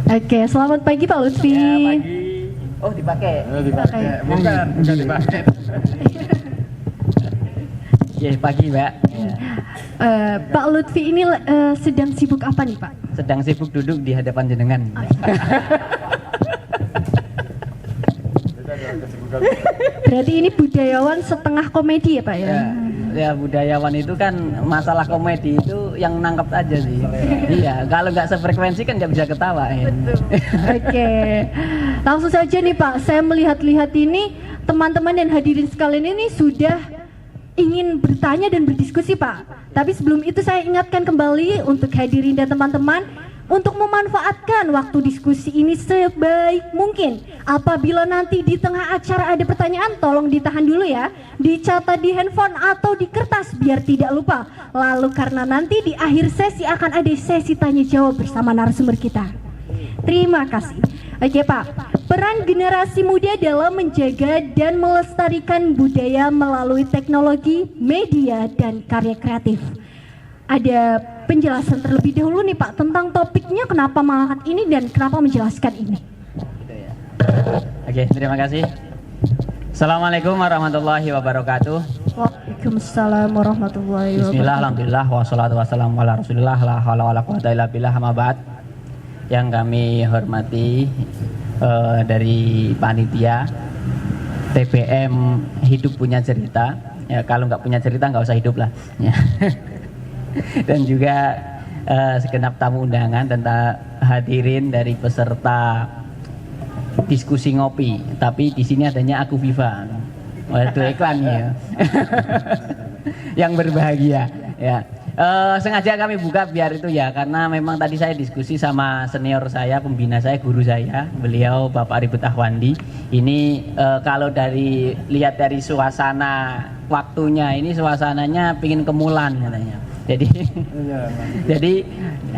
Oke, selamat pagi Pak Lutfi. Ya, pagi. Oh, dipakai. Dipakai. Bukan dipakai. Ya, pagi, Mbak. Pak Lutfi ini sedang sibuk apa nih Pak? Sedang sibuk duduk di hadapan jenengan. Berarti ini budayawan setengah komedi ya Pak ya? Ya, budayawan itu kan masalah komedi itu yang nangkep aja sih. Iya, kalau nggak sefrekuensi kan nggak bisa ketawa. Oke, langsung saja nih Pak, saya melihat-lihat ini teman-teman dan hadirin sekalian ini sudah ingin bertanya dan berdiskusi Pak. Tapi sebelum itu saya ingatkan kembali untuk hadirin dan teman-teman untuk memanfaatkan waktu diskusi ini sebaik mungkin. Apabila nanti di tengah acara ada pertanyaan, tolong ditahan dulu ya, dicatat di handphone atau di kertas biar tidak lupa. Lalu karena nanti di akhir sesi akan ada sesi tanya jawab bersama narasumber kita. Terima kasih. Oke Pak, peran generasi muda dalam menjaga dan melestarikan budaya melalui teknologi, media, dan karya kreatif. Ada penjelasan terlebih dahulu nih Pak tentang topiknya, kenapa mengangkat ini dan kenapa menjelaskan ini. Oke, terima kasih. Assalamualaikum warahmatullahi wabarakatuh. Waalaikumsalam warahmatullahi wabarakatuh. Bismillah, alhamdulillah, wassalatu wassalamu ala rasulillah, la hawla wala quwwata illa billah, amma ba'd. Yang kami hormati dari panitia TBM Hidup Punya Cerita. Ya, kalau nggak punya cerita nggak usah hidup lah. Ya. Dan juga segenap tamu undangan dan hadirin dari peserta diskusi ngopi. Tapi di sini adanya Aku Viva. Waduh, iklan ya. Yang berbahagia. Ya. Sengaja kami buka biar itu ya, karena memang tadi saya diskusi sama senior saya, pembina saya, guru saya, beliau Bapak Ribut Ahwandi. Ini kalau lihat dari suasana waktunya, ini suasananya pingin kemulan katanya. Jadi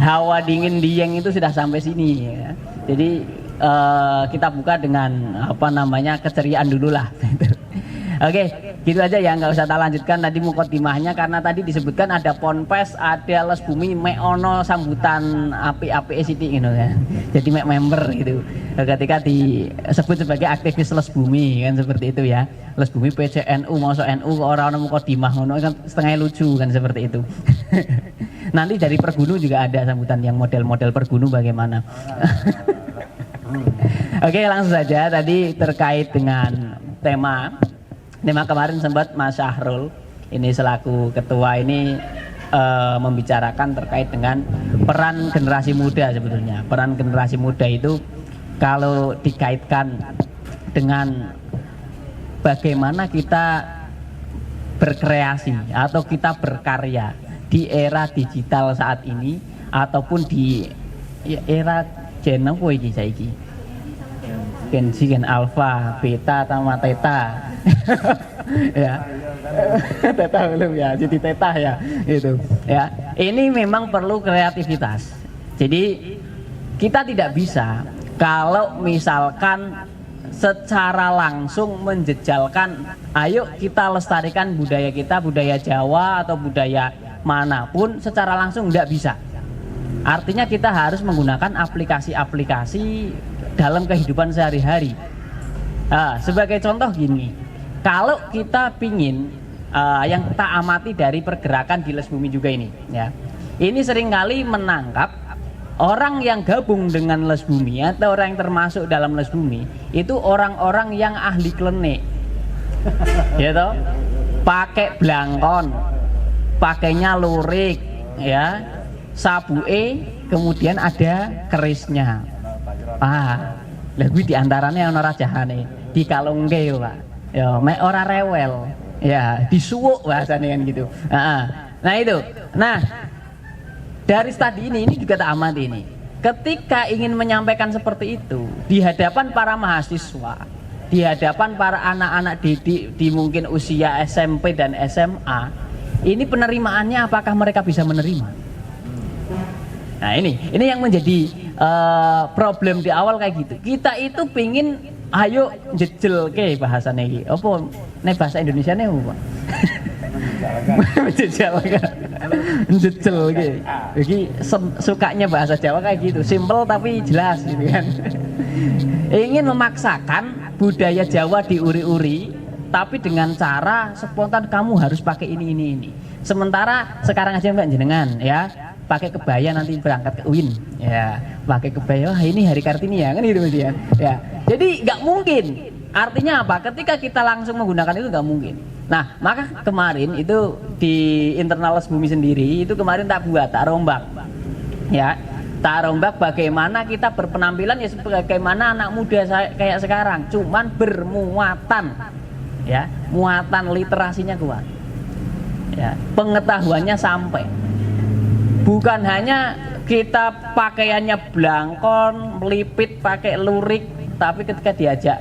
hawa dingin Dieng itu sudah sampai sini ya. Jadi kita buka dengan keceriaan dulu lah. Oke, gitu aja ya, nggak usah tak lanjutkan tadi mukadimahnya, karena tadi disebutkan ada ponpes, ada les bumi, ono sambutan api-api sithik gitu kan. Jadi member gitu. Ketika disebut sebagai aktivis les bumi kan seperti itu ya. Les bumi PCNU, masuk NU orang-orang mukadimah ngono kan setengah lucu kan seperti itu. Nanti dari Pergunu juga ada sambutan yang model-model Pergunu bagaimana. Oke, langsung saja tadi terkait dengan tema kemarin sempat Mas Syahrul ini selaku ketua ini membicarakan terkait dengan peran generasi muda. Sebetulnya peran generasi muda itu kalau dikaitkan dengan bagaimana kita berkreasi atau kita berkarya di era digital saat ini ataupun di era Gen apa iki saiki? Gen Z, Gen Alpha, Beta, sama Theta. Ya. Theta belum ya, jadi Theta ya. Itu. Ya. Ini memang perlu kreativitas. Jadi kita tidak bisa kalau misalkan secara langsung menjejalkan, ayo kita lestarikan budaya kita, budaya Jawa atau budaya manapun secara langsung tidak bisa. Artinya kita harus menggunakan aplikasi-aplikasi dalam kehidupan sehari-hari. Sebagai contoh gini, kalau kita pingin yang kita amati dari pergerakan di Les Bumi juga ini, ya, ini seringkali menangkap orang yang gabung dengan Les Bumi atau orang yang termasuk dalam Les Bumi itu orang-orang yang ahli klenik, gitu, pakai blangkon, pakainya lurik, ya, sabue, kemudian ada kerisnya. Lebih diantaranya yang ora jahane dikalungke Pak. Ya, mek ora rewel. Ya, disuwuk bahasanya kan gitu. Nah itu. Nah, dari studi ini juga tak amati ini. Ketika ingin menyampaikan seperti itu di hadapan para mahasiswa, di hadapan para anak-anak didik di mungkin usia SMP dan SMA, ini penerimaannya apakah mereka bisa menerima? Nah ini yang menjadi problem di awal kayak gitu. Kita itu pingin ayo jejel ke bahasanya ini. Apa nih bahasa Indonesia nih apa? Menjejalkan. Jejel gitu. Jadi sukanya bahasa Jawa kayak gitu, simple tapi jelas gitu kan. Ingin memaksakan budaya Jawa diuri-uri, tapi dengan cara spontan kamu harus pakai ini. Sementara sekarang aja Mbak jenengan ya, pakai kebaya nanti berangkat ke UIN ya, pakai kebaya wah ini hari Kartini ya kan gitu dia ya. Jadi nggak mungkin. Artinya apa? Ketika kita langsung menggunakan itu nggak mungkin. Nah, maka kemarin itu di internal bumi sendiri itu kemarin tak rombak ya, tak rombak bagaimana kita berpenampilan ya bagaimana anak muda kayak sekarang, cuman bermuatan ya, muatan literasinya kuat ya, pengetahuannya sampai, bukan hanya kita pakaiannya blangkon melipit pakai lurik, tapi ketika diajak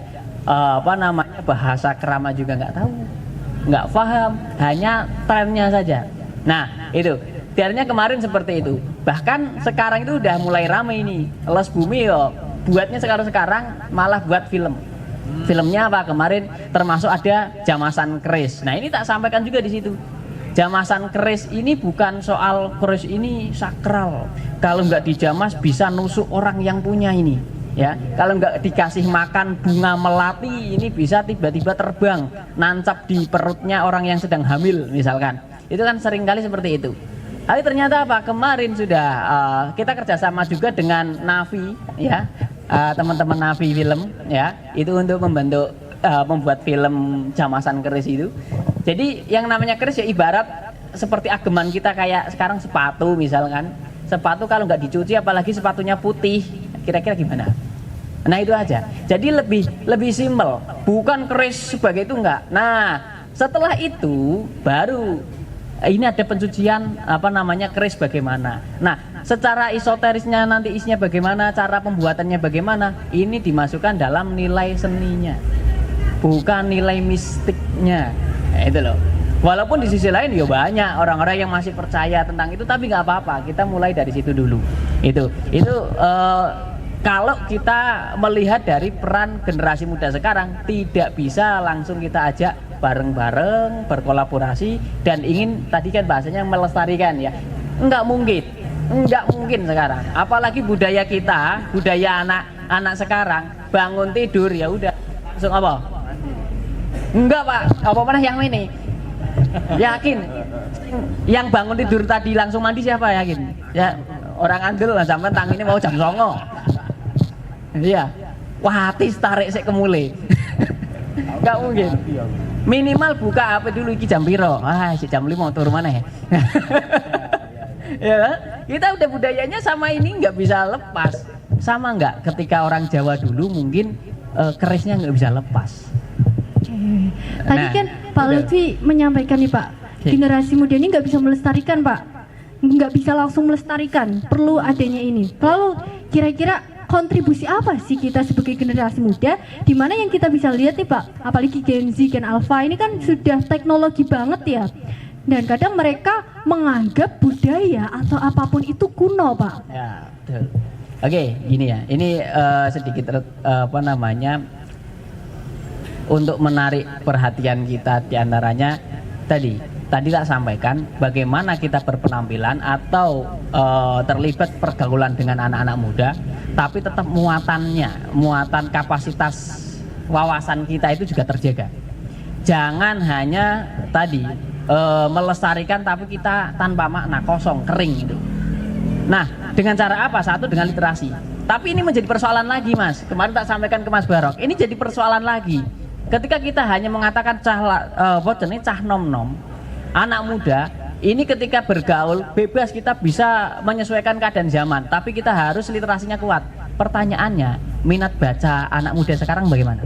bahasa kerama juga nggak tahu, nggak paham, hanya trennya saja. Nah itu tiarnya kemarin seperti itu. Bahkan sekarang itu udah mulai ramai ini Les Bumi yo, buatnya sekarang malah buat film. Filmnya apa kemarin termasuk ada Jamasan Keris. Nah ini tak sampaikan juga di situ. Jamasan keris ini bukan soal keris ini sakral. Kalau nggak dijamas bisa nusuk orang yang punya ini. Ya, kalau nggak dikasih makan bunga melati ini bisa tiba-tiba terbang, nancap di perutnya orang yang sedang hamil misalkan. Itu kan sering kali seperti itu. Tapi ternyata apa? Kemarin sudah kita kerjasama juga dengan Navi, ya, teman-teman Navi Film, ya, itu untuk membantu membuat film Jamasan Keris itu. Jadi yang namanya keris ya ibarat seperti ageman kita kayak sekarang sepatu misalkan. Sepatu kalau nggak dicuci apalagi sepatunya putih, kira-kira gimana? Nah itu aja. Jadi lebih simpel, bukan keris sebagai itu enggak. Nah setelah itu baru ini ada pencucian keris bagaimana. Nah secara esoterisnya nanti isinya bagaimana, cara pembuatannya bagaimana, ini dimasukkan dalam nilai seninya, bukan nilai mistiknya. Nah, itu loh. Walaupun di sisi lain ya banyak orang-orang yang masih percaya tentang itu, tapi nggak apa-apa. Kita mulai dari situ dulu. Itu kalau kita melihat dari peran generasi muda sekarang, tidak bisa langsung kita ajak bareng-bareng berkolaborasi dan ingin tadi kan bahasanya melestarikan ya. Enggak mungkin sekarang. Apalagi budaya kita, budaya anak-anak sekarang bangun tidur ya udah langsung apa? Enggak Pak, apa mana yang ini? Yakin? Yang bangun tidur tadi langsung mandi siapa yakin? Ya orang andel lah sampai tang ini mau jam 09.00. Iya, watis tarik sik kemule. Enggak mungkin. Minimal buka HP dulu iki jam piro? Si jam 5 turu maneh. Ya, kita udah budayanya sama ini nggak bisa lepas. Sama nggak ketika orang Jawa dulu mungkin kerisnya nggak bisa lepas. Tadi kan Pak Lutfi menyampaikan nih Pak, generasi muda ini nggak bisa melestarikan Pak, nggak bisa langsung melestarikan, perlu adanya ini. Lalu kira-kira kontribusi apa sih kita sebagai generasi muda, di mana yang kita bisa lihat nih Pak, apalagi Gen Z, Gen Alpha ini kan sudah teknologi banget ya, dan kadang mereka menganggap budaya atau apapun itu kuno Pak. Ya betul. Oke, gini ya, ini sedikit untuk menarik perhatian kita diantaranya tadi tak sampaikan bagaimana kita berpenampilan atau terlibat pergaulan dengan anak-anak muda, tapi tetap muatan kapasitas wawasan kita itu juga terjaga. Jangan hanya tadi melestarikan tapi kita tanpa makna, kosong, kering itu. Nah dengan cara apa? Satu dengan literasi. Tapi ini menjadi persoalan lagi Mas. Kemarin tak sampaikan ke Mas Barok. Ini jadi persoalan lagi. Ketika kita hanya mengatakan cah nom-nom, anak muda ini ketika bergaul bebas kita bisa menyesuaikan keadaan zaman, tapi kita harus literasinya kuat. Pertanyaannya, minat baca anak muda sekarang bagaimana?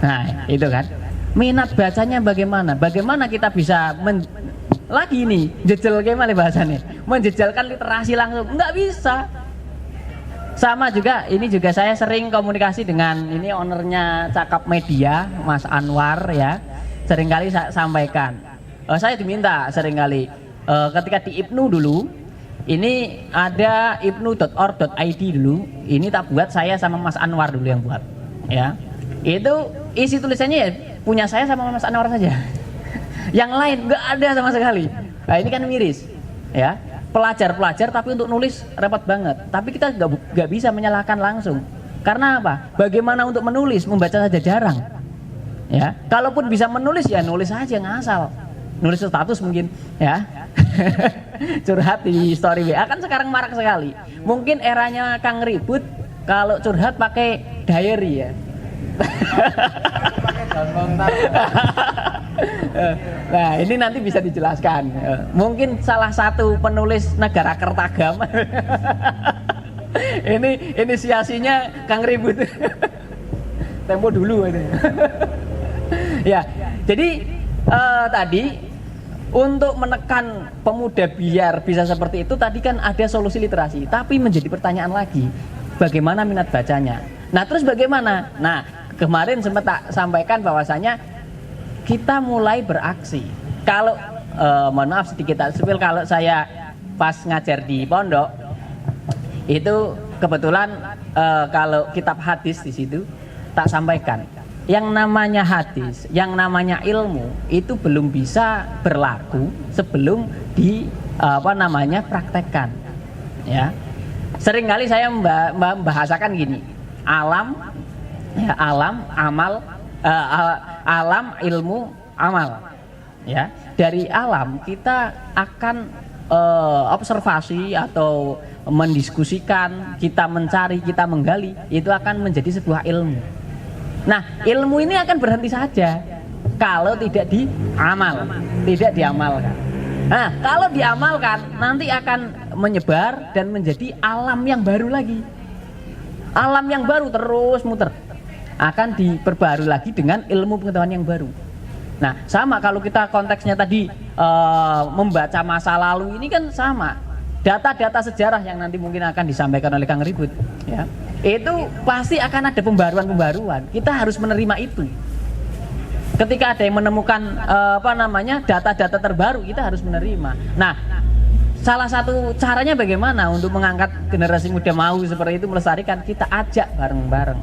Nah itu kan, minat bacanya bagaimana? Bagaimana kita bisa lagi nih jejel gimana bahasanya, menjejalkan literasi langsung? Nggak bisa. Sama juga, ini juga saya sering komunikasi dengan ini ownernya Cakap Media, Mas Anwar ya. Seringkali saya sampaikan, saya diminta seringkali ketika di IPNU dulu, ini ada ipnu.org.id dulu, ini tak buat saya sama Mas Anwar dulu yang buat, ya. Itu isi tulisannya ya punya saya sama Mas Anwar saja. Yang lain nggak ada sama sekali. Nah, ini kan miris, ya. Pelajar tapi untuk nulis repot banget. Tapi kita nggak bisa menyalahkan langsung. Karena apa? Bagaimana untuk menulis, membaca saja jarang. Ya, kalaupun bisa menulis ya nulis aja ngasal. Nulis status mungkin, ya. Curhat di story WA kan sekarang marak sekali. Mungkin eranya Kang Ribut kalau curhat pakai diary ya. Nah, ini nanti bisa dijelaskan. Mungkin salah satu penulis Negara Kertagama. Ini inisiasinya Kang Ribut. Tempo dulu ini. Ya, jadi tadi untuk menekan pemuda biar bisa seperti itu tadi kan ada solusi literasi, tapi menjadi pertanyaan lagi, bagaimana minat bacanya? Nah, terus bagaimana? Nah, kemarin sempat tak sampaikan bahwasanya kita mulai beraksi. Kalau mohon maaf sedikit tak sepil, kalau saya pas ngajar di pondok itu kebetulan kalau kitab hadis di situ tak sampaikan. Yang namanya hadis, yang namanya ilmu itu belum bisa berlaku sebelum praktekkan. Ya. Seringkali saya membahasakan gini, alam, amal, alam, ilmu, amal. Ya, dari alam kita akan observasi atau mendiskusikan, kita mencari, kita menggali, itu akan menjadi sebuah ilmu. Nah, ilmu ini akan berhenti saja kalau tidak diamalkan. Nah, kalau diamalkan nanti akan menyebar dan menjadi alam yang baru lagi. Alam yang baru terus muter. Akan diperbarui lagi dengan ilmu pengetahuan yang baru. Nah, sama kalau kita konteksnya tadi membaca masa lalu ini kan sama. Data-data sejarah yang nanti mungkin akan disampaikan oleh Kang Ribut, ya. Itu pasti akan ada pembaruan. Kita harus menerima itu. Ketika ada yang menemukan data-data terbaru, kita harus menerima. Nah, salah satu caranya bagaimana untuk mengangkat generasi muda mau seperti itu melestarikan, kita ajak bareng-bareng.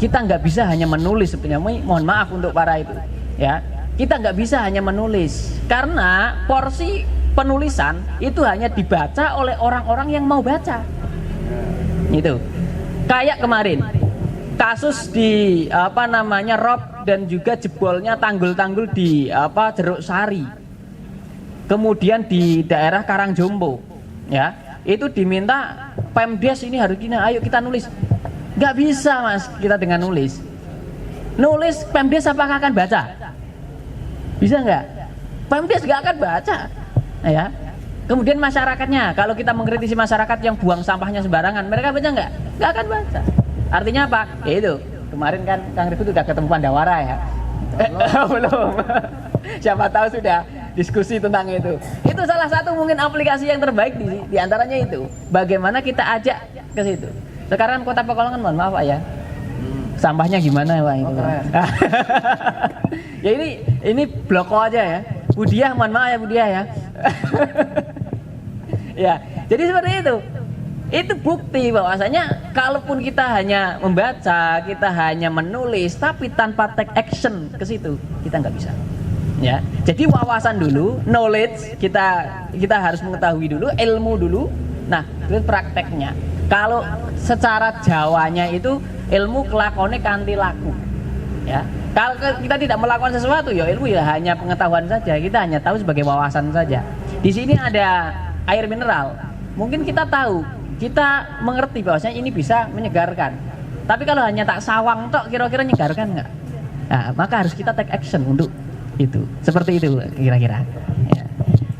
Kita nggak bisa hanya menulis sebenarnya. Mohon maaf untuk para itu, ya. Kita nggak bisa hanya menulis karena porsi penulisan itu hanya dibaca oleh orang-orang yang mau baca. Itu. Kayak kemarin kasus di Rob dan juga jebolnya tanggul-tanggul di Jeruk Sari. Kemudian di daerah Karangjombo, ya. Itu diminta Pemdes ini harus gini, ayo kita nulis. Nggak bisa, Mas, kita dengan nulis. Nulis Pemdes apakah akan baca? Bisa nggak? Pemdes nggak akan baca. Ya. Kemudian masyarakatnya, kalau kita mengkritisi masyarakat yang buang sampahnya sembarangan, mereka baca nggak? Nggak akan baca. Artinya apa? Ya itu, kemarin kan Kang Ribut sudah ketemu Pandawara ya. Belum. Siapa tahu sudah diskusi tentang itu. Itu salah satu mungkin aplikasi yang terbaik di antaranya itu. Bagaimana kita ajak ke situ. Sekarang Kota Pekalongan, mohon maaf Pak ya. Sampahnya gimana Pak itu? Ya ini bloko aja ya. Budiah, mohon maaf ya Budiah ya. Ya, jadi seperti itu. Itu bukti bahwasanya kalaupun kita hanya membaca, kita hanya menulis, tapi tanpa take action ke situ, kita nggak bisa. Ya, jadi wawasan dulu, knowledge kita harus mengetahui dulu, ilmu dulu. Nah, itu prakteknya. Kalau secara Jawanya itu ilmu kelakone kanthi laku. Ya, kalau kita tidak melakukan sesuatu, ya ilmu ya hanya pengetahuan saja. Kita hanya tahu sebagai wawasan saja. Di sini ada air mineral. Mungkin kita tahu, kita mengerti bahwasanya ini bisa menyegarkan. Tapi kalau hanya tak sawang tok, kira-kira menyegarkan nggak? Nah, maka harus kita take action untuk itu. Seperti itu kira-kira. Ya.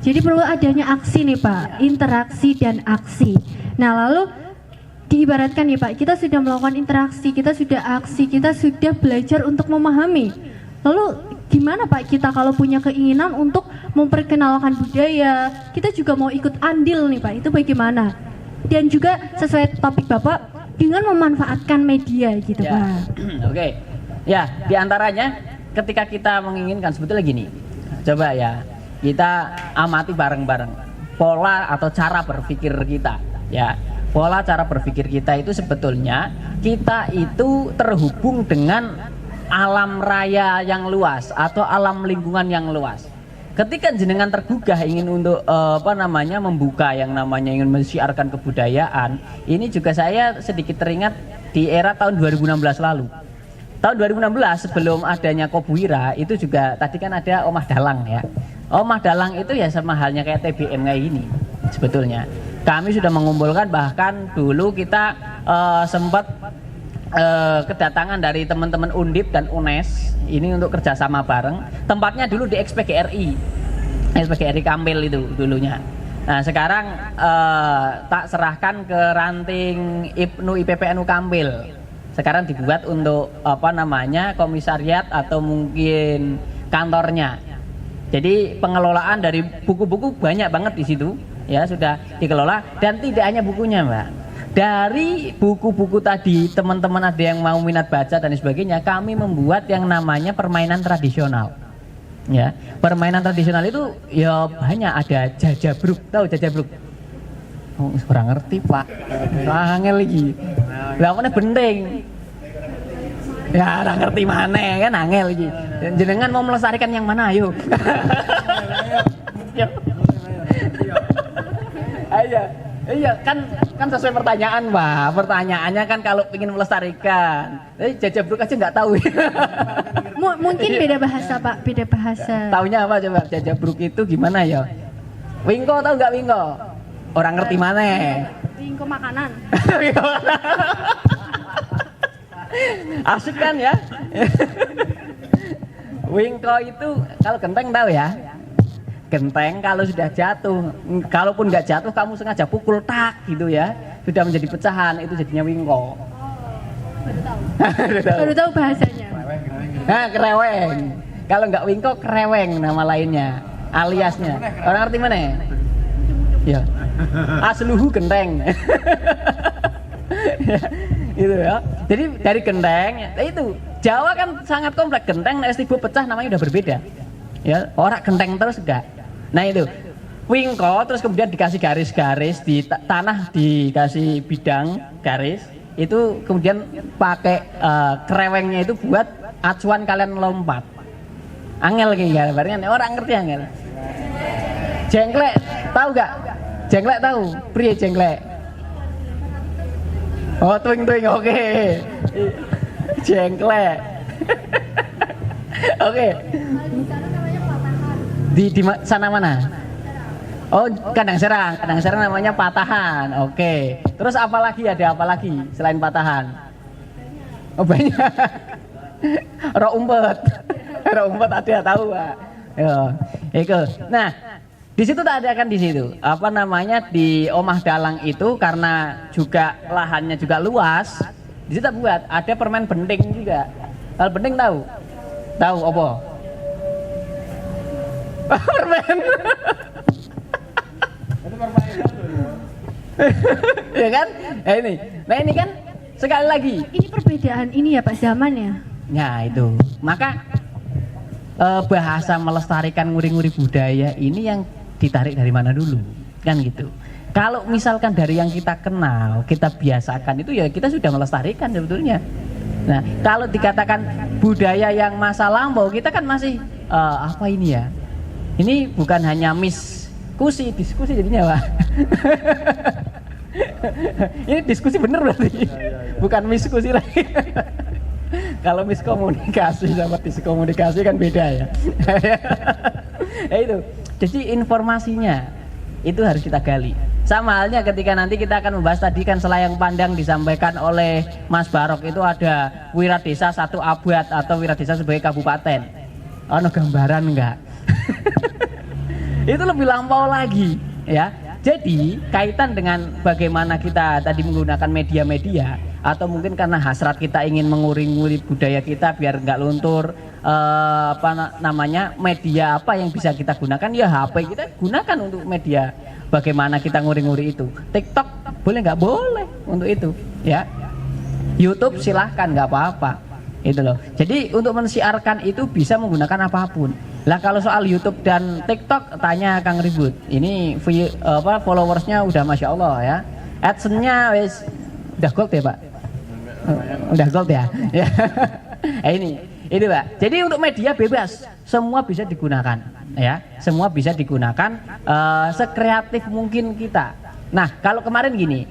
Jadi perlu adanya aksi nih Pak, interaksi dan aksi. Nah, lalu diibaratkan nih Pak, kita sudah melakukan interaksi, kita sudah aksi, kita sudah belajar untuk memahami. Lalu gimana Pak kita kalau punya keinginan untuk memperkenalkan budaya, kita juga mau ikut andil nih Pak, itu bagaimana? Dan juga sesuai topik Bapak dengan memanfaatkan media gitu ya. Pak. Oke. Ya, diantaranya ketika kita menginginkan sebetulnya gini. Coba ya, kita amati bareng-bareng pola atau cara berpikir kita, ya. Pola cara berpikir kita itu sebetulnya kita itu terhubung dengan alam raya yang luas atau alam lingkungan yang luas. ketika jenengan tergugah ingin untuk membuka yang namanya ingin mensiarkan kebudayaan, ini juga saya sedikit teringat di era tahun 2016 lalu. Tahun 2016 sebelum adanya Kobuira itu juga tadi kan ada Omah Dalang ya. Omah Dalang itu ya sama halnya kayak TBM kayak gini sebetulnya. Kami sudah mengumpulkan, bahkan dulu kita sempat kedatangan dari teman-teman Undip dan UNES ini untuk kerjasama bareng. Tempatnya dulu di SPGRI Kampil itu dulunya. Nah sekarang tak serahkan ke ranting IPNU IPPNU Kampil. Sekarang dibuat untuk komisariat atau mungkin kantornya. Jadi pengelolaan dari buku-buku banyak banget di situ ya sudah dikelola, dan tidak hanya bukunya Mbak. Dari buku-buku tadi teman-teman ada yang mau minat baca dan sebagainya, kami membuat yang namanya permainan tradisional. Ya, permainan tradisional itu ya banyak, ada jajabruk, tahu jajabruk? Oh, kurang ngerti Pak. Angel lagi. Lah mana benteng. Ya, ora ngerti mana kan angel lagi. Jenengan mau melestarikan yang mana ayo. Ayo. Iya kan sesuai pertanyaan Pak. Pertanyaannya kan kalau ingin melestarikan. Jajabruk aja nggak tahu. Mungkin beda bahasa Pak, beda bahasa. Taunya apa coba? Jajabruk itu gimana ya? Wingko tahu nggak Wingko? Orang ngerti mana? Wingko makanan. Asik kan ya? Wingko itu kalau genteng tahu ya? Genteng kalau sudah jatuh, kalaupun nggak jatuh kamu sengaja pukul tak gitu ya, sudah menjadi pecahan, itu jadinya wingko. Baru tahu bahasanya. Nah kereweng, kalau nggak wingko kereweng nama lainnya, aliasnya. Orang ngerti mana? Ya, asluhu genteng. Itu ya. Jadi dari genteng, itu Jawa kan sangat kompleks. Genteng, nek tiba pecah namanya udah berbeda. Ya, orang genteng terus enggak. Nah itu wingko, terus kemudian dikasih garis-garis di tanah, dikasih bidang garis. Itu kemudian pakai kerewengnya itu buat acuan kalian lompat. Angel kayak gambarnya, orang ngerti angel. Jengklek, tahu gak? Jengklek tahu? Priye jengklek? Oh twing-twing, oke. Jengklek. Oke. Di sana mana? Oh, Kandang Serang namanya patahan. Oke. Terus apa lagi, ada apa lagi selain patahan? Oh banyak. Rok umpet. Rok umpet ada tahu, Pak. Ya, itu. Nah, di situ tak ada kan di situ. Di Omah Dalang itu karena juga lahannya juga luas. Di situ buat ada permen benting juga. Kalau benting tahu? Tahu apa? Permen. Itu permainan dulu. Ya kan? Nah ini kan sekali lagi. Ini perbedaan ini ya Pak zaman ya. Nah itu. Maka bahasa melestarikan nguri-nguri budaya ini yang ditarik dari mana dulu? Kan gitu. Kalau misalkan dari yang kita kenal, kita biasakan itu ya kita sudah melestarikan sebetulnya. Nah, kalau dikatakan budaya yang masa lampau, kita kan masih apa ini ya? Ini bukan hanya diskusi jadinya Pak. Ini diskusi bener berarti, bukan diskusi lagi. Kalau miskomunikasi sama diskomunikasi kan beda ya. Ya itu. Jadi informasinya itu harus kita gali. Sama halnya ketika nanti kita akan membahas tadi kan selayang pandang disampaikan oleh Mas Barok itu ada Wiradesa 1 abad atau Wiradesa sebagai kabupaten. Ono gambaran enggak? Itu lebih lampau lagi ya. Jadi kaitan dengan bagaimana kita tadi menggunakan media-media atau mungkin karena hasrat kita ingin menguri-nguri budaya kita biar nggak luntur, media apa yang bisa kita gunakan, ya HP kita gunakan untuk media. Bagaimana kita nguri-nguri itu? TikTok boleh nggak? Boleh untuk itu ya. YouTube silahkan, nggak apa-apa itu loh. Jadi untuk mensiarkan itu bisa menggunakan apapun. Lah kalau soal YouTube dan TikTok tanya Kang Ribut. Ini followersnya udah Masya Allah ya. AdSense-nya udah gold ya Pak? Udah gold ya. Ya. Itu Pak. Jadi untuk media bebas, semua bisa digunakan, ya. Semua bisa digunakan sekreatif mungkin kita. Nah, kalau kemarin gini,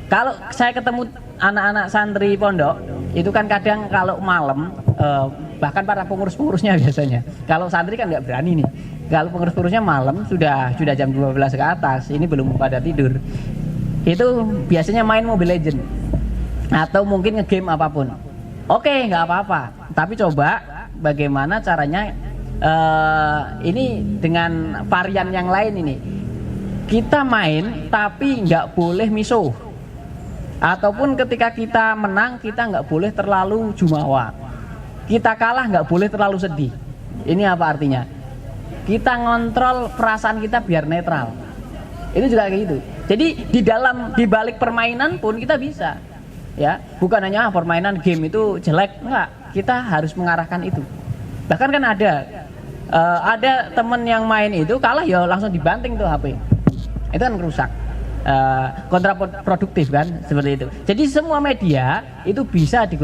kalau saya ketemu anak-anak santri pondok, itu kan kadang kalau malam, bahkan para pengurus-pengurusnya biasanya, kalau santri kan nggak berani nih. Kalau pengurus-pengurusnya malam sudah jam 12 ke atas, ini belum pada tidur. Itu biasanya main Mobile Legend atau mungkin ngegame apapun. Oke, nggak apa-apa. Tapi coba bagaimana caranya ini dengan varian yang lain ini. Kita main tapi nggak boleh misuh. Ataupun ketika kita menang kita nggak boleh terlalu jumawa. Kita kalah nggak boleh terlalu sedih. Ini apa artinya? Kita ngontrol perasaan kita biar netral. Itu juga kayak gitu. Jadi di balik permainan pun kita bisa. Ya, bukan hanya permainan game itu jelek, enggak. Kita harus mengarahkan itu. Bahkan kan ada temen yang main itu kalah ya langsung dibanting tuh HP. Itu kan rusak. Kontraproduktif kan seperti itu. Jadi semua media itu bisa digunakan